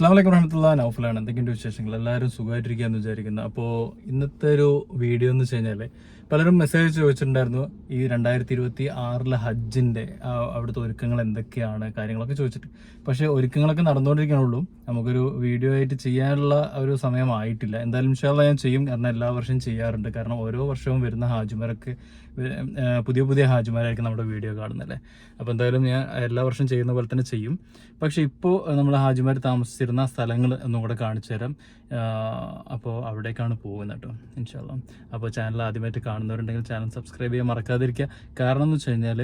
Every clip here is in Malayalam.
അസ്സലാമു അലൈക്കും വറഹ്മത്തുള്ളാഹി. നൗഫലാണ്. എന്തൊക്കെയുണ്ട് വിശേഷങ്ങൾ? എല്ലാവരും സുഖമായിട്ടിരിക്കുകയെന്ന് വിചാരിക്കുന്നു. അപ്പോൾ ഇന്നത്തെ ഒരു വീഡിയോ എന്ന് വെച്ച് കഴിഞ്ഞാൽ പലരും മെസ്സേജ് ചോദിച്ചിട്ടുണ്ടായിരുന്നു ഈ 2026 ഹജ്ജിൻ്റെ അവിടുത്തെ ഒരുക്കങ്ങൾ എന്തൊക്കെയാണ് കാര്യങ്ങളൊക്കെ ചോദിച്ചിട്ട്. പക്ഷേ ഒരുക്കങ്ങളൊക്കെ നടന്നുകൊണ്ടിരിക്കണുള്ളൂ. നമുക്കൊരു വീഡിയോ ആയിട്ട് ചെയ്യാനുള്ള ഒരു സമയമായിട്ടില്ല. എന്തായാലും ഇൻഷാ അല്ലാഹ് ഞാൻ ചെയ്യും. കാരണം എല്ലാ വർഷവും ചെയ്യാറുണ്ട്. കാരണം ഓരോ വർഷവും വരുന്ന ഹാജിമാരൊക്കെ പുതിയ പുതിയ ഹാജിമാരായിരിക്കും നമ്മുടെ വീഡിയോ കാണുന്നല്ലേ. അപ്പോൾ എന്തായാലും ഞാൻ എല്ലാ വർഷവും ചെയ്യുന്ന പോലെ തന്നെ ചെയ്യും. പക്ഷേ ഇപ്പോൾ നമ്മൾ ഹാജിമാർ താമസിച്ചിരുന്ന സ്ഥലങ്ങൾ ഒന്നും കൂടെ കാണിച്ചു തരാം. അപ്പോൾ അവിടേക്കാണ് പോകുന്നത് കേട്ടോ ഇൻഷാ അല്ലാഹ്. അപ്പോൾ ചാനൽ ആദ്യമായിട്ട് കാണുന്നവരുണ്ടെങ്കിൽ ചാനൽ സബ്സ്ക്രൈബ് ചെയ്യാൻ മറക്കാതിരിക്കുക. കാരണം എന്ന് വെച്ച് കഴിഞ്ഞാൽ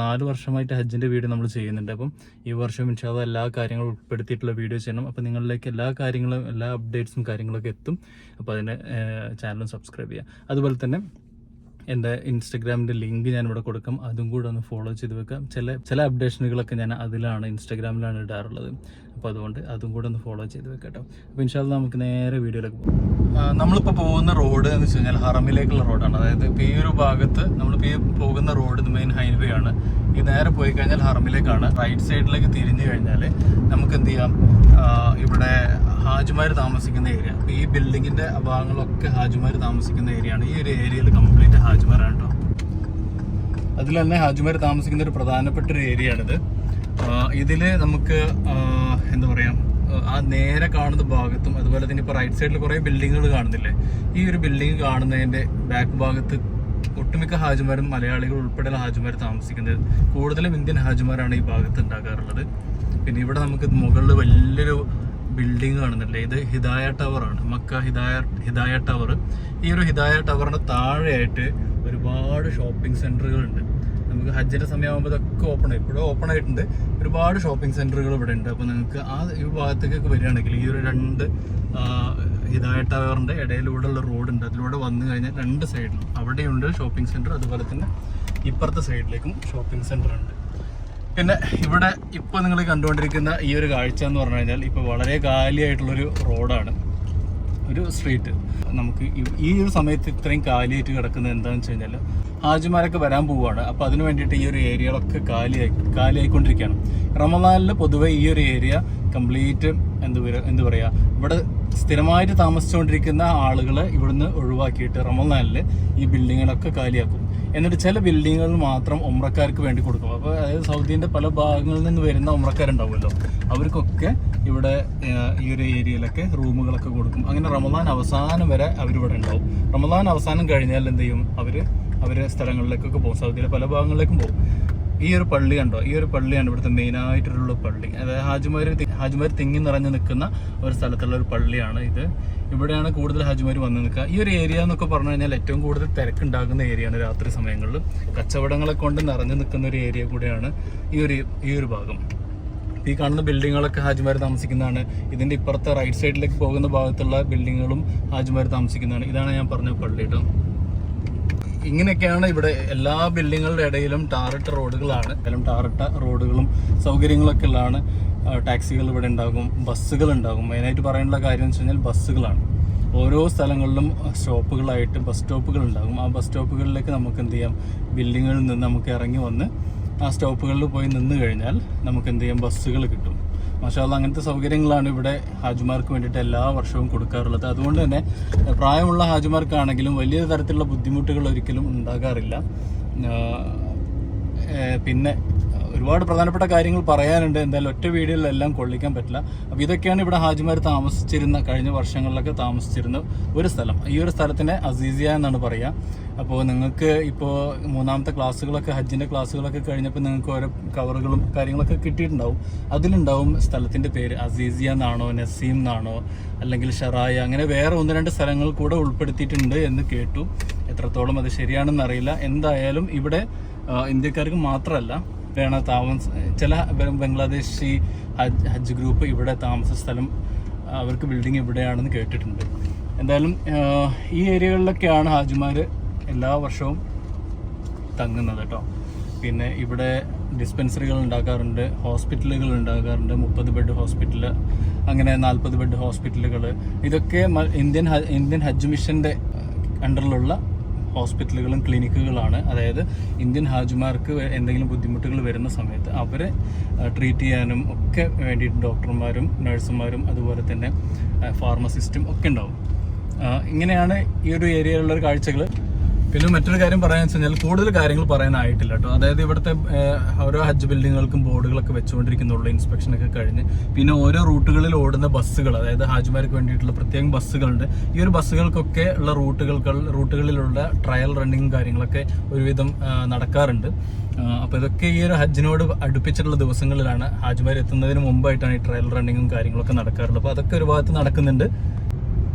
4 വർഷമായിട്ട് ഹജ്ജിൻ്റെ വീഡിയോ നമ്മൾ ചെയ്യുന്നുണ്ട്. അപ്പം ഈ വർഷം ഇൻഷാ അല്ലാഹ് എല്ലാ കാര്യങ്ങളും ഉൾപ്പെടുത്തിയിട്ടുള്ള വീഡിയോ ചെയ്യണം. അപ്പോൾ നിങ്ങളിലേക്ക് എല്ലാ കാര്യങ്ങളും എല്ലാ അപ്ഡേറ്റ്സും കാര്യങ്ങളൊക്കെ എത്തും. അപ്പോൾ അതിന് ചാനലും സബ്സ്ക്രൈബ് ചെയ്യുക. അതുപോലെ തന്നെ എൻ്റെ ഇൻസ്റ്റഗ്രാമിൻ്റെ ലിങ്ക് ഞാനിവിടെ കൊടുക്കാം. അതും കൂടെ ഒന്ന് ഫോളോ ചെയ്ത് വെക്കാം. ചില അപ്ഡേഷനുകളൊക്കെ ഞാൻ അതിലാണ് ഇൻസ്റ്റഗ്രാമിലാണ് ഇടാറുള്ളത്. അപ്പോൾ അതുകൊണ്ട് അതും കൂടെ ഒന്ന് ഫോളോ ചെയ്ത് വെക്കാം കേട്ടോ. അപ്പോൾ ഇൻഷാ അല്ലാഹ് നമുക്ക് നേരെ വീഡിയോയിലേക്ക് പോകാം. നമ്മളിപ്പോൾ പോകുന്ന റോഡ് എന്ന് വെച്ച് കഴിഞ്ഞാൽ ഹറമിലേക്കുള്ള റോഡാണ്. അതായത് ഇപ്പോൾ ഈ ഒരു ഭാഗത്ത് നമ്മളിപ്പോൾ ഈ പോകുന്ന റോഡ് ഇത് മെയിൻ ഹൈവേ ആണ്. ഈ നേരെ പോയി കഴിഞ്ഞാൽ ഹറമിലേക്കാണ്. റൈറ്റ് സൈഡിലേക്ക് തിരിഞ്ഞു കഴിഞ്ഞാൽ നമുക്ക് എന്ത് ചെയ്യാം, ഇവിടെ ഹാജിമാർ താമസിക്കുന്ന ഏരിയ. അപ്പോൾ ഈ ബിൽഡിങ്ങിൻ്റെ ഭാഗങ്ങളൊക്കെ ഹാജിമാർ താമസിക്കുന്ന ഏരിയ ആണ്. ഈ ഒരു ഏരിയയിൽ കംപ്ലീറ്റ് ഹാജിമാരാണ് കേട്ടോ. അതിൽ തന്നെ ഹാജിമാർ താമസിക്കുന്ന ഒരു പ്രധാനപ്പെട്ട ഒരു ഏരിയ ആണിത്. ഇതിൽ നമുക്ക് എന്താ പറയുക, ആ നേരെ കാണുന്ന ഭാഗത്തും അതുപോലെ തന്നെ ഇപ്പോൾ റൈറ്റ് സൈഡിൽ കുറേ ബിൽഡിങ്ങുകൾ കാണുന്നില്ലേ. ഈ ഒരു ബിൽഡിങ് കാണുന്നതിൻ്റെ ബാക്ക് ഭാഗത്ത് ഒട്ടുമിക്ക ഹാജിമാരും മലയാളികൾ ഉൾപ്പെടെയുള്ള ഹാജിമാർ താമസിക്കുന്നത്. കൂടുതലും ഇന്ത്യൻ ഹാജിമാരാണ് ഈ ഭാഗത്ത് ഉണ്ടാകാറുള്ളത്. പിന്നെ ഇവിടെ നമുക്ക് മുകളിൽ വലിയൊരു ബിൽഡിങ് കാണുന്നില്ലേ, ഇത് ഹിദായ ടവറാണ്. Mecca Hidaya tower. ഈ ഒരു ഹിദായ ടവറിന് താഴെയായിട്ട് ഒരുപാട് ഷോപ്പിംഗ് സെൻറ്ററുകളുണ്ട്. നമുക്ക് ഹജ്ജിൻ്റെ സമയമാകുമ്പോൾ ഇതൊക്കെ ഇപ്പോഴും ഓപ്പൺ ആയിട്ടുണ്ട്. ഒരുപാട് ഷോപ്പിംഗ് സെൻറ്ററുകൾ ഇവിടെ ഉണ്ട്. അപ്പോൾ നിങ്ങൾക്ക് ഈ ഭാഗത്തേക്കൊക്കെ വരികയാണെങ്കിൽ ഈ ഒരു 2 ഹിദായ ടവറിൻ്റെ ഇടയിലൂടെയുള്ള റോഡുണ്ട്. അതിലൂടെ വന്നു കഴിഞ്ഞാൽ 2 സൈഡിലും അവിടെയുണ്ട് ഷോപ്പിംഗ് സെൻറ്റർ. അതുപോലെ തന്നെ ഇപ്പുറത്തെ സൈഡിലേക്കും ഷോപ്പിംഗ് സെൻറ്റർ ഉണ്ട്. പിന്നെ ഇവിടെ ഇപ്പോൾ നിങ്ങൾ കണ്ടുകൊണ്ടിരിക്കുന്ന ഈ ഒരു കാഴ്ച എന്ന് പറഞ്ഞു കഴിഞ്ഞാൽ ഇപ്പോൾ വളരെ കാലിയായിട്ടുള്ളൊരു റോഡാണ്, ഒരു സ്ട്രീറ്റ്. നമുക്ക് ഈ ഒരു സമയത്ത് ഇത്രയും കാലിയായിട്ട് കിടക്കുന്നത് എന്താണെന്ന് വെച്ച് കഴിഞ്ഞാൽ ഹാജിമാരൊക്കെ വരാൻ പോവുകയാണ്. അപ്പോൾ അതിന് വേണ്ടിയിട്ട് ഈ ഒരു ഏരിയകളൊക്കെ കാലിയായിക്കൊണ്ടിരിക്കുകയാണ്. റമദാനിൽ പൊതുവെ ഈ ഒരു ഏരിയ കംപ്ലീറ്റ് എന്താ പറയുക, ഇവിടെ സ്ഥിരമായിട്ട് താമസിച്ചുകൊണ്ടിരിക്കുന്ന ആളുകളെ ഇവിടുന്ന് ഒഴിവാക്കിയിട്ട് റമദാനിൽ ഈ ബിൽഡിങ്ങുകളൊക്കെ കാലിയാക്കും. എന്നിട്ട് ചില ബിൽഡിങ്ങുകൾ മാത്രം ഉംറക്കാർക്ക് വേണ്ടി കൊടുക്കും. അപ്പോൾ അതായത് സൗദിൻ്റെ പല ഭാഗങ്ങളിൽ നിന്ന് വരുന്ന ഉംറക്കാരുണ്ടാവുമല്ലോ, അവർക്കൊക്കെ ഇവിടെ ഈ ഒരു ഏരിയയിലൊക്കെ റൂമുകളൊക്കെ കൊടുക്കും. അങ്ങനെ റമദാൻ അവസാനം വരെ അവരിവിടെ ഉണ്ടാവും. റമദാൻ അവസാനം കഴിഞ്ഞാൽ എന്ത് ചെയ്യും, അവര് സ്ഥലങ്ങളിലേക്കൊക്കെ പോകും. സൗദിയിലെ പല ഭാഗങ്ങളിലേക്കും പോകും. ഈ ഒരു പള്ളി കണ്ടോ, ഈ ഒരു പള്ളിയാണ് ഇവിടുത്തെ മെയിനായിട്ടുള്ള പള്ളി. അതായത് ഹാജിമാർ തിങ്ങി നിറഞ്ഞു നിൽക്കുന്ന ഒരു സ്ഥലത്തുള്ള ഒരു പള്ളിയാണ് ഇത്. ഇവിടെയാണ് കൂടുതൽ ഹാജിമാർ വന്ന് നിൽക്കുക. ഈ ഒരു ഏരിയ എന്നൊക്കെ പറഞ്ഞു കഴിഞ്ഞാൽ ഏറ്റവും കൂടുതൽ തിരക്കുണ്ടാകുന്ന ഏരിയയാണ് രാത്രി സമയങ്ങളിൽ. കച്ചവടങ്ങളെ കൊണ്ട് നിറഞ്ഞു നിൽക്കുന്ന ഒരു ഏരിയ കൂടെയാണ് ഈ ഒരു ഭാഗം. ഈ കാണുന്ന ബിൽഡിങ്ങുകളൊക്കെ ഹാജിമാർ താമസിക്കുന്നതാണ്. ഇതിൻ്റെ ഇപ്പുറത്തെ റൈറ്റ് സൈഡിലേക്ക് പോകുന്ന ഭാഗത്തുള്ള ബിൽഡിങ്ങുകളും ഹാജിമാർ താമസിക്കുന്നതാണ്. ഇതാണ് ഞാൻ പറഞ്ഞ പള്ളി കേട്ടോ. ഇങ്ങനെയൊക്കെയാണ് ഇവിടെ എല്ലാ ബിൽഡിങ്ങുകളുടെ ഇടയിലും ടാറിട്ട റോഡുകളാണ്. ടാറിട്ട റോഡുകളും സൗകര്യങ്ങളൊക്കെ ഉള്ളതാണ്. ടാക്സികൾ ഇവിടെ ഉണ്ടാകും, ബസ്സുകൾ ഉണ്ടാകും. മെയിനായിട്ട് പറയാനുള്ള കാര്യം എന്ന് വെച്ച് കഴിഞ്ഞാൽ ബസ്സുകളാണ്. ഓരോ സ്ഥലങ്ങളിലും സ്റ്റോപ്പുകളായിട്ട് ബസ് സ്റ്റോപ്പുകൾ ഉണ്ടാകും. ആ ബസ് സ്റ്റോപ്പുകളിലേക്ക് നമുക്ക് എന്ത് ചെയ്യാം, ബിൽഡിങ്ങുകളിൽ നിന്ന് നമുക്ക് ഇറങ്ങി വന്ന് ആ സ്റ്റോപ്പുകളിൽ പോയി നിന്ന് കഴിഞ്ഞാൽ നമുക്ക് എന്ത് ചെയ്യാം, ബസ്സുകൾ കിട്ടും. മാഷാ അല്ലാഹ് അങ്ങനത്തെ സൗകര്യങ്ങളാണ് ഇവിടെ ഹാജിമാർക്ക് വേണ്ടിയിട്ട് എല്ലാ വർഷവും കൊടുക്കാറുള്ളത്. അതുകൊണ്ട് തന്നെ പ്രായമുള്ള ഹാജിമാർക്കാണെങ്കിലും വലിയ തരത്തിലുള്ള ബുദ്ധിമുട്ടുകൾ ഒരിക്കലും ഉണ്ടാകാറില്ല. പിന്നെ ഒരുപാട് പ്രധാനപ്പെട്ട കാര്യങ്ങൾ പറയാനുണ്ട്. എന്തായാലും ഒറ്റ വീഡിയോയിലെല്ലാം കൊള്ളിക്കാൻ പറ്റില്ല. അപ്പോൾ ഇതൊക്കെയാണ് ഇവിടെ ഹാജിമാർ കഴിഞ്ഞ വർഷങ്ങളിലൊക്കെ താമസിച്ചിരുന്ന ഒരു സ്ഥലം. ഈ ഒരു സ്ഥലത്തിനെ അസീസിയ എന്നാണ് പറയുക. അപ്പോൾ നിങ്ങൾക്ക് ഇപ്പോൾ 3ാമത്തെ ക്ലാസ്സുകളൊക്കെ ഹജ്ജിൻ്റെ ക്ലാസ്സുകളൊക്കെ കഴിഞ്ഞപ്പോൾ നിങ്ങൾക്ക് ഓരോ കവറുകളും കാര്യങ്ങളൊക്കെ കിട്ടിയിട്ടുണ്ടാവും. അതിലുണ്ടാവും സ്ഥലത്തിൻ്റെ പേര് അസീസിയ എന്നാണോ നസീം എന്നാണോ അല്ലെങ്കിൽ ഷറായ, അങ്ങനെ വേറെ 1-2 സ്ഥലങ്ങൾ കൂടെ ഉൾപ്പെടുത്തിയിട്ടുണ്ട് എന്ന് കേട്ടു. എത്രത്തോളം അത് ശരിയാണെന്ന് അറിയില്ല. എന്തായാലും ഇവിടെ ഇന്ത്യക്കാർക്ക് മാത്രമല്ല ചില ബംഗ്ലാദേശി ഹജ്ജ് ഗ്രൂപ്പ് ഇവിടെ താമസ സ്ഥലം, അവർക്ക് ബിൽഡിംഗ് ഇവിടെയാണെന്ന് കേട്ടിട്ടുണ്ട്. എന്തായാലും ഈ ഏരിയകളിലൊക്കെയാണ് ഹാജിമാർ എല്ലാ വർഷവും തങ്ങുന്നത് കേട്ടോ. പിന്നെ ഇവിടെ ഡിസ്പെൻസറികൾ ഉണ്ടാക്കാറുണ്ട്, ഹോസ്പിറ്റലുകൾ ഉണ്ടാകാറുണ്ട്. 30 ബെഡ് ഹോസ്പിറ്റൽ, അങ്ങനെ 40 ബെഡ് ഹോസ്പിറ്റലുകൾ. ഇതൊക്കെ ഇന്ത്യൻ ഹജ്ജ് മിഷൻ്റെ അണ്ടറിലുള്ള ഹോസ്പിറ്റലുകളും ക്ലിനിക്കുകളാണ്. അതായത് ഇന്ത്യൻ ഹാജിമാർക്ക് എന്തെങ്കിലും ബുദ്ധിമുട്ടുകൾ വരുന്ന സമയത്ത് അവരെ ട്രീറ്റ് ചെയ്യാനും ഒക്കെ വേണ്ടിയിട്ട് ഡോക്ടർമാരും നഴ്സുമാരും അതുപോലെ തന്നെ ഫാർമസിസ്റ്റും ഒക്കെ ഉണ്ടാവും. ഇങ്ങനെയാണ് ഈ ഒരു ഏരിയയിലുള്ള കാഴ്ചകൾ. പിന്നെ മറ്റൊരു കാര്യം പറയാന്ന് വെച്ച് കഴിഞ്ഞാൽ കൂടുതൽ കാര്യങ്ങൾ പറയാനായിട്ടില്ല കേട്ടോ. അതായത് ഇവിടുത്തെ ഓരോ ഹജ്ജ് ബിൽഡിങ്ങുകൾക്കും ബോർഡുകളൊക്കെ വെച്ചുകൊണ്ടിരിക്കുന്നുള്ളൂ, ഇൻസ്പെക്ഷനൊക്കെ കഴിഞ്ഞ്. പിന്നെ ഓരോ റൂട്ടുകളിൽ ഓടുന്ന ബസ്സുകൾ, അതായത് ഹാജിമാർക്ക് വേണ്ടിയിട്ടുള്ള പ്രത്യേകം ബസ്സുകളുണ്ട്. ഈ ഒരു ബസ്സുകൾക്കൊക്കെ ഉള്ള റൂട്ടുകളിലുള്ള ട്രയൽ റണ്ണിങ്ങും കാര്യങ്ങളൊക്കെ ഒരുവിധം നടക്കാറുണ്ട്. അപ്പോൾ ഇതൊക്കെ ഈ ഒരു ഹജ്ജിനോട് അടുപ്പിച്ചിട്ടുള്ള ദിവസങ്ങളിലാണ്, ഹാജിമാർ എത്തുന്നതിന് മുമ്പായിട്ടാണ് ഈ ട്രയൽ റണ്ണിങ്ങും കാര്യങ്ങളൊക്കെ നടക്കാറുള്ളത്. അപ്പോൾ അതൊക്കെ ഒരു ഭാഗത്ത് നടക്കുന്നുണ്ട്.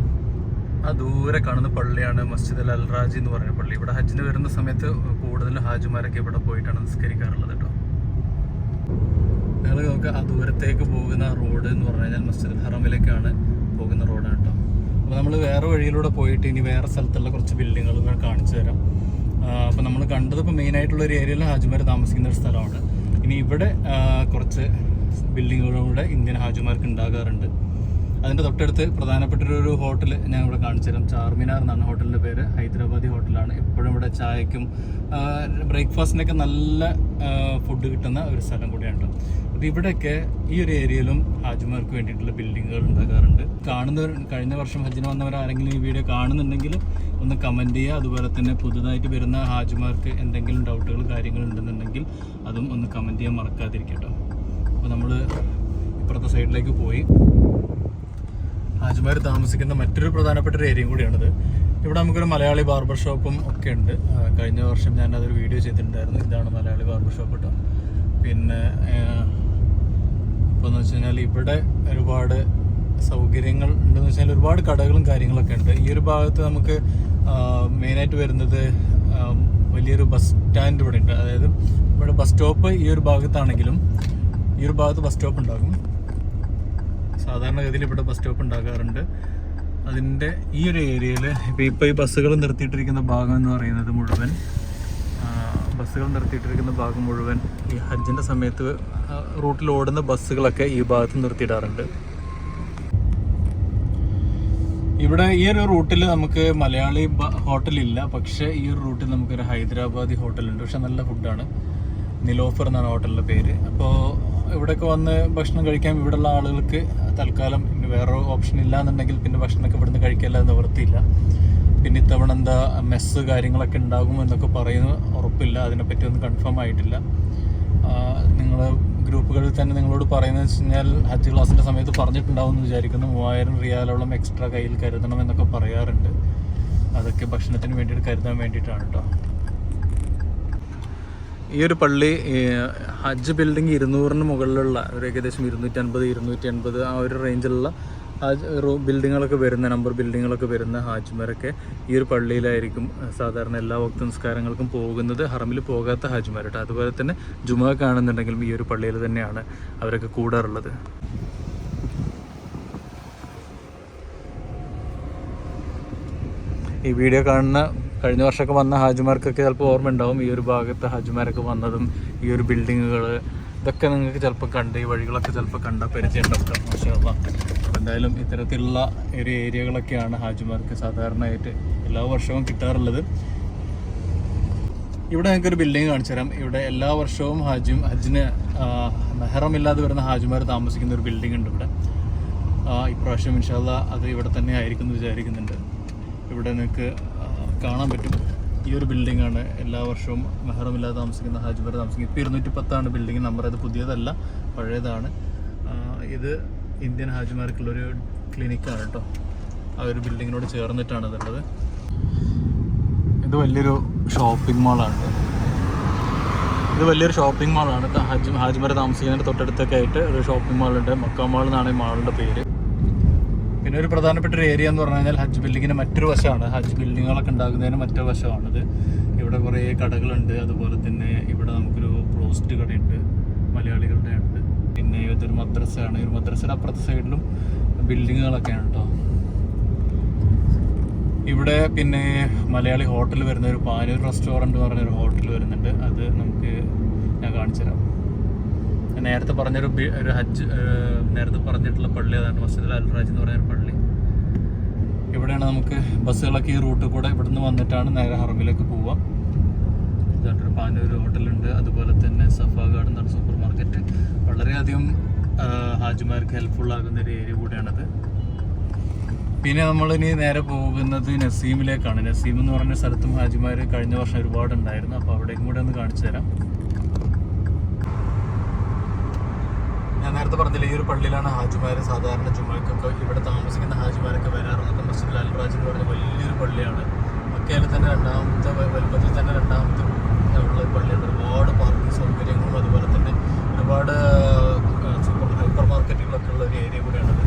ആ ദൂരെ കാണുന്ന പള്ളിയാണ് മസ്ജിദ് അൽ റാജി എന്ന് പറഞ്ഞ പള്ളി. ഇവിടെ ഹജ്ജിന് വരുന്ന സമയത്ത് കൂടുതലും ഹാജിമാരൊക്കെ ഇവിടെ പോയിട്ടാണ് നിസ്കരിക്കാറുള്ളത് കേട്ടോ. നിങ്ങൾ നോക്കുക, ആ ദൂരത്തേക്ക് പോകുന്ന റോഡ് എന്ന് പറഞ്ഞു കഴിഞ്ഞാൽ മസ്ജിദ് അൽ ഹറമിലേക്കാണ് പോകുന്ന റോഡാണ് കേട്ടോ. അപ്പോൾ നമ്മൾ വേറെ വഴിയിലൂടെ പോയിട്ട് ഇനി വേറെ സ്ഥലത്തുള്ള കുറച്ച് ബിൽഡിങ്ങുകൾ കാണിച്ചു തരാം. അപ്പോൾ നമ്മൾ കണ്ടത് ഇപ്പോൾ മെയിനായിട്ടുള്ള ഒരു ഏരിയയിൽ ഹാജിമാർ താമസിക്കുന്ന ഒരു സ്ഥലമാണ്. ഇനി ഇവിടെ കുറച്ച് ബിൽഡിങ്ങുകളുടെ ഇന്ത്യൻ ഹാജിമാർക്ക് ഉണ്ടാകാറുണ്ട്. അതിൻ്റെ തൊട്ടടുത്ത് പ്രധാനപ്പെട്ടൊരു ഹോട്ടൽ ഞാൻ ഇവിടെ കാണിച്ചു തരാം. ചാർമിനാർ എന്നാണ് ഹോട്ടലിൻ്റെ പേര്. ഹൈദരാബാദി ഹോട്ടലാണ്. എപ്പോഴും ഇവിടെ ചായക്കും ബ്രേക്ക്ഫാസ്റ്റിനൊക്കെ നല്ല ഫുഡ് കിട്ടുന്ന ഒരു സ്ഥലം കൂടിയാണ്. അപ്പോൾ ഇവിടെയൊക്കെ ഈ ഒരു ഏരിയയിലും ഹാജിമാർക്ക് വേണ്ടിയിട്ടുള്ള ബിൽഡിങ്ങുകൾ ഉണ്ടാകാറുണ്ട്. കഴിഞ്ഞ വർഷം ഹജ്ജിന് വന്നവർ ആരെങ്കിലും ഈ വീഡിയോ കാണുന്നുണ്ടെങ്കിൽ ഒന്ന് കമൻറ്റ് ചെയ്യുക. അതുപോലെ തന്നെ പുതുതായിട്ട് വരുന്ന ഹാജിമാർക്ക് എന്തെങ്കിലും ഡൗട്ടുകൾ കാര്യങ്ങൾ ഉണ്ടെന്നുണ്ടെങ്കിൽ അതും ഒന്ന് കമൻറ്റ് ചെയ്യാൻ മറക്കാതിരിക്കട്ടോ. അപ്പോൾ നമ്മൾ ഇപ്പുറത്തെ സൈഡിലേക്ക് പോയി. ഹാജിമാർ താമസിക്കുന്ന മറ്റൊരു പ്രധാനപ്പെട്ട ഒരു ഏരിയയും കൂടിയാണിത്. ഇവിടെ നമുക്കൊരു മലയാളി ബാർബർ ഷോപ്പും ഒക്കെ ഉണ്ട്. കഴിഞ്ഞ വർഷം ഞാൻ അതൊരു വീഡിയോ ചെയ്തിട്ടുണ്ടായിരുന്നു. ഇതാണ് മലയാളി ബാർബർ ഷോപ്പ് കേട്ടോ. പിന്നെ ഇപ്പോൾ എന്ന് വെച്ച് കഴിഞ്ഞാൽ ഇവിടെ ഒരുപാട് സൗകര്യങ്ങൾ ഉണ്ടെന്ന് വെച്ചാൽ ഒരുപാട് കടകളും കാര്യങ്ങളൊക്കെ ഉണ്ട്. ഈ ഒരു ഭാഗത്ത് നമുക്ക് മെയിനായിട്ട് വരുന്നത് വലിയൊരു ബസ് സ്റ്റാൻഡ് ഇവിടെ ഉണ്ട്. അതായത് ഇവിടെ ബസ് സ്റ്റോപ്പ് ഈ ഒരു ഭാഗത്താണെങ്കിലും ഈ ഒരു ഭാഗത്ത് ബസ് സ്റ്റോപ്പ് ഉണ്ടാകും. സാധാരണഗതിയിൽ ഇവിടെ ബസ് സ്റ്റോപ്പ് ഉണ്ടാകാറുണ്ട്. അതിൻ്റെ ഈ ഒരു ഏരിയയിൽ ഇപ്പോൾ ഈ ബസ്സുകൾ നിർത്തിയിട്ടിരിക്കുന്ന ഭാഗം എന്ന് പറയുന്നത് മുഴുവൻ ഈ ഹജ്ജിൻ്റെ സമയത്ത് റൂട്ടിൽ ഓടുന്ന ബസ്സുകളൊക്കെ ഈ ഭാഗത്ത് നിർത്തിയിടാറുണ്ട്. ഇവിടെ ഈ ഒരു റൂട്ടിൽ നമുക്ക് മലയാളി ഹോട്ടലില്ല, പക്ഷേ ഈ ഒരു റൂട്ടിൽ നമുക്കൊരു ഹൈദരാബാദി ഹോട്ടലുണ്ട്. പക്ഷെ നല്ല ഫുഡാണ്. നിലോഫർ എന്നാണ് ഹോട്ടലിൻ്റെ പേര്. അപ്പോൾ ഇവിടെയൊക്കെ വന്ന് ഭക്ഷണം കഴിക്കാൻ ഇവിടെയുള്ള ആളുകൾക്ക് തൽക്കാലം വേറെ ഓപ്ഷൻ ഇല്ല എന്നുണ്ടെങ്കിൽ പിന്നെ ഭക്ഷണമൊക്കെ ഇവിടുന്ന് കഴിക്കാനുള്ള നിവൃത്തിയില്ല. പിന്നെ ഇത്തവണ എന്താ മെസ്സ് കാര്യങ്ങളൊക്കെ ഉണ്ടാകും എന്നൊക്കെ പറയുന്നു, ഉറപ്പില്ല. അതിനെപ്പറ്റി ഒന്നും കൺഫേം ആയിട്ടില്ല. നിങ്ങൾ ഗ്രൂപ്പുകളിൽ തന്നെ നിങ്ങളോട് പറയുന്നത് വെച്ച് കഴിഞ്ഞാൽ ഹജ്ജ് ക്ലാസിൻ്റെ സമയത്ത് പറഞ്ഞിട്ടുണ്ടാവും എന്ന് വിചാരിക്കുന്നു. 3000 റിയാലോളം എക്സ്ട്രാ കയ്യിൽ കരുതണം എന്നൊക്കെ പറയാറുണ്ട്. അതൊക്കെ ഭക്ഷണത്തിന് വേണ്ടിയിട്ട് കരുതാൻ വേണ്ടിയിട്ടാണ് കേട്ടോ. ഈ ഒരു പള്ളി ഹജ്ജ് ബിൽഡിംഗ് 200-ന് മുകളിലുള്ള ഒരു ഏകദേശം 250 ആ ഒരു റേഞ്ചിലുള്ള ബിൽഡിങ്ങുകളൊക്കെ വരുന്ന നമ്പർ ബിൽഡിങ്ങുകളൊക്കെ വരുന്ന ഹാജിമാരൊക്കെ ഈ ഒരു പള്ളിയിലായിരിക്കും സാധാരണ എല്ലാ വക്ത നിസ്കാരങ്ങൾക്കും പോകുന്നത്. ഹറമിൽ പോകാത്ത ഹാജിമാരുണ്ട്. അതുപോലെ തന്നെ ജുമുഅ കാണുന്നുണ്ടെങ്കിലും ഈ ഒരു പള്ളിയിൽ തന്നെയാണ് അവരൊക്കെ കൂടാറുള്ളത്. ഈ വീഡിയോ കാണുന്ന കഴിഞ്ഞ വർഷമൊക്കെ വന്ന ഹാജിമാർക്കൊക്കെ ചിലപ്പോൾ ഓർമ്മ ഉണ്ടാവും ഈ ഒരു ഭാഗത്ത് ഹാജിമാരൊക്കെ വന്നതും ഈ ഒരു ബിൽഡിങ്ങുകൾ ഇതൊക്കെ നിങ്ങൾക്ക് ചിലപ്പോൾ കണ്ട് ഈ വഴികളൊക്കെ ചിലപ്പോൾ കണ്ടാൽ പരിചയം ഉണ്ടാവും. മാഷാഅല്ലാഹ്. അപ്പോൾ എന്തായാലും ഇത്തരത്തിലുള്ള ഒരു ഏരിയകളൊക്കെയാണ് ഹാജിമാർക്ക് സാധാരണയായിട്ട് എല്ലാ വർഷവും കിട്ടാറുള്ളത്. ഇവിടെ ഞങ്ങൾക്കൊരു ബിൽഡിംഗ് കാണിച്ചു തരാം. ഇവിടെ എല്ലാ വർഷവും ഹജ്ജിന് മെഹറമില്ലാതെ വരുന്ന ഹാജിമാർ താമസിക്കുന്ന ഒരു ബിൽഡിംഗ് ഉണ്ട് ഇവിടെ. ഇപ്രാവശ്യം ഇൻഷാ അല്ലാഹ് അത് ഇവിടെ തന്നെ ആയിരിക്കും എന്ന് വിചാരിക്കുന്നുണ്ട്. ഇവിടെ നിങ്ങൾക്ക് കാണാൻ പറ്റും. ഈ ഒരു ബിൽഡിങ്ങാണ് എല്ലാ വർഷവും മെഹറമില്ലാതെ താമസിക്കുന്ന ഹാജിമാർ താമസിക്കുന്നത്. ഇപ്പോൾ 210 ബിൽഡിംഗ് നമ്പർ. അത് പുതിയതല്ല, പഴയതാണ്. ഇത് ഇന്ത്യൻ ഹാജിമാർക്കുള്ളൊരു ക്ലിനിക്കാണ് കേട്ടോ. ആ ഒരു ബിൽഡിങ്ങിനോട് ചേർന്നിട്ടാണ് ഇതുള്ളത്. ഇത് വലിയൊരു ഷോപ്പിംഗ് മാളാണ്. ഹാജിമാർ താമസിക്കുന്നതിൻ്റെ തൊട്ടടുത്തൊക്കെ ആയിട്ട് ഒരു ഷോപ്പിംഗ് മാളുണ്ട്. മക്ക മാൾ എന്നാണ് ഈ മാളിൻ്റെ പേര്. പിന്നെ ഒരു പ്രധാനപ്പെട്ട ഒരു ഏരിയ എന്ന് പറഞ്ഞു കഴിഞ്ഞാൽ ഹജ്ജ് ബിൽഡിങ്ങിൻ്റെ മറ്റൊരു വശമാണ്. ഹജ്ജ് ബിൽഡിങ്ങുകളൊക്കെ ഉണ്ടാക്കുന്നതിന് മറ്റൊരു വശമാണിത്. ഇവിടെ കുറേ കടകളുണ്ട്. അതുപോലെ തന്നെ ഇവിടെ നമുക്കൊരു റോസ്റ്റ് കടയുണ്ട്, മലയാളികളുടെ ഉണ്ട്. പിന്നെ ഇതൊരു മദ്രസയാണ്. ഒരു മദ്രസയുടെ അപ്പുറത്തെ സൈഡിലും ബിൽഡിങ്ങുകളൊക്കെയാണ് കേട്ടോ. ഇവിടെ പിന്നെ മലയാളി ഹോട്ടൽ വരുന്ന ഒരു പാനൂർ റെസ്റ്റോറൻറ്റ് പറഞ്ഞൊരു ഹോട്ടൽ വരുന്നുണ്ട്. അത് നമുക്ക് ഞാൻ കാണിച്ചു തരാം. നേരത്തെ പറഞ്ഞിട്ടുള്ള പള്ളി അതാണ് മസ്ജിദ് അൽ റാജി എന്ന് പറഞ്ഞൊരു പള്ളി. ഇവിടെയാണ് നമുക്ക് ബസ്സുകളൊക്കെ ഈ റൂട്ടിൽ കൂടെ ഇവിടുന്ന് വന്നിട്ടാണ് നേരെ ഹറമിലേക്ക് പോവാം. ഇതായിട്ടൊരു പാനൂർ ഹോട്ടലുണ്ട്, അതുപോലെ തന്നെ സഫ ഗാർഡൻ എന്ന സൂപ്പർ മാർക്കറ്റ്. വളരെയധികം ഹാജിമാർക്ക് ഹെൽപ്ഫുൾ ആകുന്ന ഒരു ഏരിയ കൂടിയാണത്. പിന്നെ നമ്മളിനി നേരെ പോകുന്നത് നസീമിലേക്കാണ്. നസീം എന്ന് പറഞ്ഞ സ്ഥലത്തും ഹാജിമാർ കഴിഞ്ഞ വർഷം ഒരുപാടുണ്ടായിരുന്നു. അപ്പോൾ അവിടേക്കും കൂടെ ഒന്ന് കാണിച്ചു തരാം. ഞാൻ നേരത്തെ പറഞ്ഞില്ല, ഈ ഒരു പള്ളിയിലാണ് ഹാജിമാർ സാധാരണ ജുമയ്ക്കൊക്കെ ഇവിടെ താമസിക്കുന്ന ഹാജിമാരൊക്കെ വരാറുള്ളത്. മസ്ജിദ് അൽ-റാജ് എന്ന് പറഞ്ഞ വലിയൊരു പള്ളിയാണ്. മക്കയിൽ തന്നെ രണ്ടാമത്തെ വലുപ്പത്തിൽ തന്നെ രണ്ടാമത്തെ ഉള്ള പള്ളിയാണ്. ഒരുപാട് പാർക്കിംഗ് സൗകര്യങ്ങളും അതുപോലെ തന്നെ ഒരുപാട് ഹൈപ്പർ മാർക്കറ്റുകളൊക്കെ ഉള്ള ഒരു ഏരിയ കൂടെയാണത്.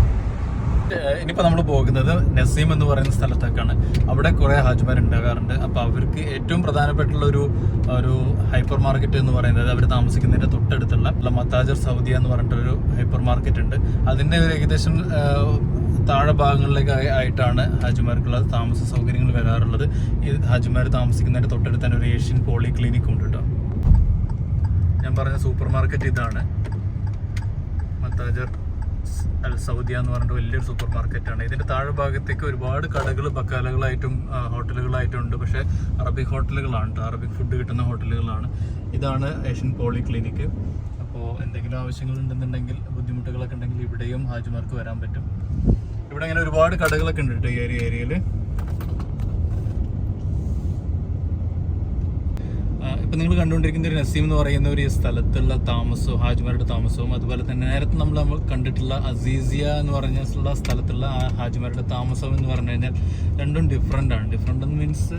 ഇനിയിപ്പോൾ നമ്മൾ പോകുന്നത് നസീം എന്ന് പറയുന്ന സ്ഥലത്തേക്കാണ്. അവിടെ കുറേ ഹാജിമാർ ഉണ്ടാകാറുണ്ട്. അപ്പോൾ അവർക്ക് ഏറ്റവും പ്രധാനപ്പെട്ടുള്ള ഒരു ഹൈപ്പർ മാർക്കറ്റ് എന്ന് പറയുന്നത് അവർ താമസിക്കുന്നതിൻ്റെ തൊട്ടടുത്തുള്ള മത്താജർ സൗദിയ എന്ന് പറഞ്ഞിട്ടൊരു ഹൈപ്പർ മാർക്കറ്റ് ഉണ്ട്. അതിൻ്റെ ഒരു ഏകദേശം താഴെ ഭാഗങ്ങളിലേക്ക് ആയിട്ടാണ് ഹാജിമാർക്കുള്ള താമസ സൗകര്യങ്ങൾ വരാറുള്ളത്. ഈ ഹാജിമാർ താമസിക്കുന്നതിൻ്റെ തൊട്ടടുത്ത് തന്നെ ഒരു ഏഷ്യൻ പോളി ക്ലിനിക് ഉണ്ട് കേട്ടോ. ഞാൻ പറഞ്ഞ സൂപ്പർ മാർക്കറ്റ് ഇതാണ്, മത്താജർ അൽ സൗദിയ എന്ന് പറഞ്ഞിട്ട് വലിയൊരു സൂപ്പർ മാർക്കറ്റാണ്. ഇതിൻ്റെ താഴെ ഭാഗത്തേക്ക് ഒരുപാട് കടകൾ ബക്കാലകളായിട്ടും ഹോട്ടലുകളായിട്ടും ഉണ്ട്. പക്ഷേ അറബിക് ഹോട്ടലുകളാണ്, അറബിക് ഫുഡ് കിട്ടുന്ന ഹോട്ടലുകളാണ്. ഇതാണ് ഏഷ്യൻ പോളി ക്ലിനിക്ക്. അപ്പോൾ എന്തെങ്കിലും ആവശ്യങ്ങൾ ഉണ്ടെന്നുണ്ടെങ്കിൽ, ബുദ്ധിമുട്ടുകളൊക്കെ ഉണ്ടെങ്കിൽ ഇവിടെയും ഹാജിമാർക്ക് വരാൻ പറ്റും. ഇവിടെ അങ്ങനെ ഒരുപാട് കടകളൊക്കെ ഉണ്ട് കേട്ടോ ഈ ഏരിയയിൽ. ഇപ്പം നിങ്ങൾ കണ്ടുകൊണ്ടിരിക്കുന്ന ഒരു നസീം എന്ന് പറയുന്ന ഒരു സ്ഥലത്തുള്ള താമസവും ഹാജിമാരുടെ താമസവും, അതുപോലെ തന്നെ നേരത്തെ നമ്മൾ കണ്ടിട്ടുള്ള അസീസിയ എന്ന് പറഞ്ഞിട്ടുള്ള സ്ഥലത്തുള്ള ആ ഹാജിമാരുടെ താമസം എന്ന് പറഞ്ഞു കഴിഞ്ഞാൽ രണ്ടും ഡിഫറെൻ്റ് ആണ്. ഡിഫറെൻ്റ് എന്ന് മീൻസ്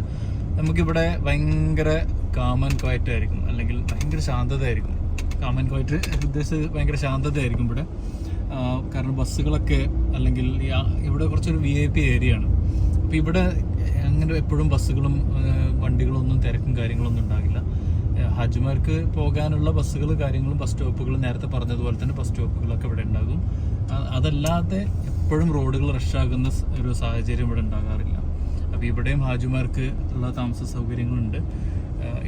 നമുക്കിവിടെ ഭയങ്കര കാമൻ ക്വയറ്റ് ആയിരിക്കും, അല്ലെങ്കിൽ ഭയങ്കര ശാന്തതയായിരിക്കും. കാമൻ ക്വയറ്റ് ഉദ്ദേശിച്ചത് ഭയങ്കര ശാന്തതയായിരിക്കും ഇവിടെ. കാരണം ബസ്സുകളൊക്കെ, അല്ലെങ്കിൽ ഇവിടെ കുറച്ചൊരു VIP ഏരിയ ആണ്. അപ്പോൾ ഇവിടെ അങ്ങനെ എപ്പോഴും ബസ്സുകളും വണ്ടികളൊന്നും തിരക്കും കാര്യങ്ങളൊന്നും ഉണ്ടാകില്ല. ഹാജിമാർക്ക് പോകാനുള്ള ബസ്സുകൾ കാര്യങ്ങളും ബസ് സ്റ്റോപ്പുകൾ നേരത്തെ പറഞ്ഞതുപോലെ തന്നെ ബസ് സ്റ്റോപ്പുകളൊക്കെ ഇവിടെ ഉണ്ടാകും. അതല്ലാതെ എപ്പോഴും റോഡുകൾ റഷാകുന്ന ഒരു സാഹചര്യം ഇവിടെ ഉണ്ടാകാറില്ല. അപ്പോൾ ഇവിടെയും ഹാജിമാർക്ക് ഉള്ള താമസ സൗകര്യങ്ങളുണ്ട്.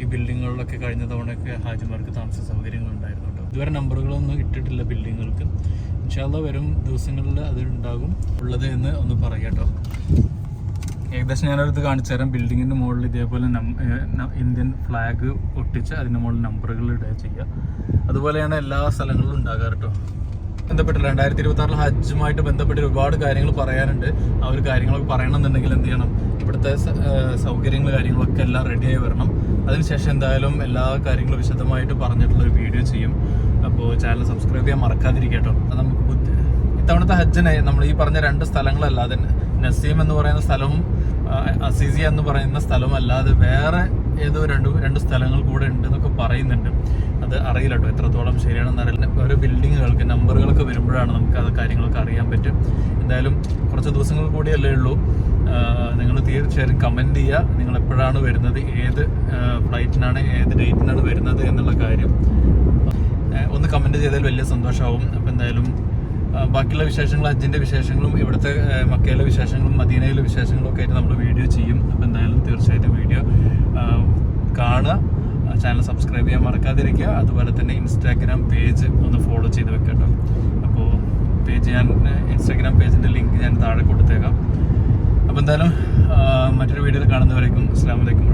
ഈ ബിൽഡിങ്ങുകളിലൊക്കെ കഴിഞ്ഞ തവണയൊക്കെ ഹാജിമാർക്ക് താമസ സൗകര്യങ്ങളുണ്ടായിരുന്നു കേട്ടോ. ഇതുവരെ നമ്പറുകളൊന്നും ഇട്ടിട്ടില്ല ബിൽഡിങ്ങുകൾക്ക്. ഇൻഷാ അല്ലാഹ് വരും ദിവസങ്ങളിൽ അത് ഉണ്ടാകും ഉള്ളത് എന്ന് ഒന്ന് പറയാം കേട്ടോ. ഏകദേശം ഞാനൊരിത് കാണിച്ചു തരാം. ബിൽഡിങ്ങിൻ്റെ മുകളിൽ ഇതേപോലെ ഇന്ത്യൻ ഫ്ലാഗ് ഒട്ടിച്ച് അതിൻ്റെ മുകളിൽ നമ്പറുകൾ ഇടുക ചെയ്യുക. അതുപോലെയാണ് എല്ലാ സ്ഥലങ്ങളിലും ഉണ്ടാകാറ് കേട്ടോ. ബന്ധപ്പെട്ട് 2026 ഹജ്ജുമായിട്ട് ബന്ധപ്പെട്ട് ഒരുപാട് കാര്യങ്ങൾ പറയാനുണ്ട്. ആ ഒരു കാര്യങ്ങളൊക്കെ പറയണമെന്നുണ്ടെങ്കിൽ എന്ത് ചെയ്യണം, ഇവിടുത്തെ സൗകര്യങ്ങൾ കാര്യങ്ങളൊക്കെ എല്ലാം റെഡിയായി വരണം. അതിനുശേഷം എന്തായാലും എല്ലാ കാര്യങ്ങളും വിശദമായിട്ട് പറഞ്ഞിട്ടുള്ളൊരു വീഡിയോ ചെയ്യും. അപ്പോൾ ചാനൽ സബ്സ്ക്രൈബ് ചെയ്യാൻ മറക്കാതിരിക്കുക കേട്ടോ. അത് നമുക്ക് ഇത്തവണത്തെ ഹജ്ജിനെ നമ്മൾ ഈ പറഞ്ഞ 2 സ്ഥലങ്ങളല്ലാതെ, നസീം എന്ന് പറയുന്ന സ്ഥലവും അസീസിയ എന്ന് പറയുന്ന സ്ഥലവും അല്ലാതെ വേറെ ഏതോ രണ്ട് സ്ഥലങ്ങൾ കൂടെ ഉണ്ട് എന്നൊക്കെ പറയുന്നുണ്ട്. അത് അറിയില്ല കേട്ടോ എത്രത്തോളം ശരിയാണെന്ന് അറിയില്ല. ഓരോ ബിൽഡിങ്ങുകൾക്ക് നമ്പറുകളൊക്കെ വരുമ്പോഴാണ് നമുക്ക് അത് കാര്യങ്ങളൊക്കെ അറിയാൻ പറ്റും. എന്തായാലും കുറച്ച് ദിവസങ്ങൾ കൂടിയല്ലേ ഉള്ളൂ. നിങ്ങൾ തീർച്ചയായും കമൻറ്റ് ചെയ്യുക, നിങ്ങൾ എപ്പോഴാണ് വരുന്നത്, ഏത് ഫ്ലൈറ്റിനാണ്, ഏത് ഡേറ്റിനാണ് വരുന്നത് എന്നുള്ള കാര്യം ഒന്ന് കമൻറ്റ് ചെയ്താൽ വലിയ സന്തോഷമാവും. അപ്പോൾ എന്തായാലും ബാക്കിയുള്ള വിശേഷങ്ങൾ, ഹജ്ജിൻ്റെ വിശേഷങ്ങളും ഇവിടുത്തെ മക്കയിലെ വിശേഷങ്ങളും മദീനയിലെ വിശേഷങ്ങളും ഒക്കെ ആയിട്ട് നമ്മൾ വീഡിയോ ചെയ്യും. അപ്പോൾ എന്തായാലും തീർച്ചയായിട്ടും വീഡിയോ കാണുക, ചാനൽ സബ്സ്ക്രൈബ് ചെയ്യാൻ മറക്കാതിരിക്കുക. അതുപോലെ തന്നെ ഇൻസ്റ്റാഗ്രാം പേജ് ഒന്ന് ഫോളോ ചെയ്ത് വെക്കാം കേട്ടോ. അപ്പോൾ ഇൻസ്റ്റാഗ്രാം പേജിൻ്റെ ലിങ്ക് ഞാൻ താഴെ കൊടുത്തേക്കാം. അപ്പോൾ എന്തായാലും മറ്റൊരു വീഡിയോയിൽ കാണുന്നവരേക്കും അസ്സലാമു അലൈക്കും.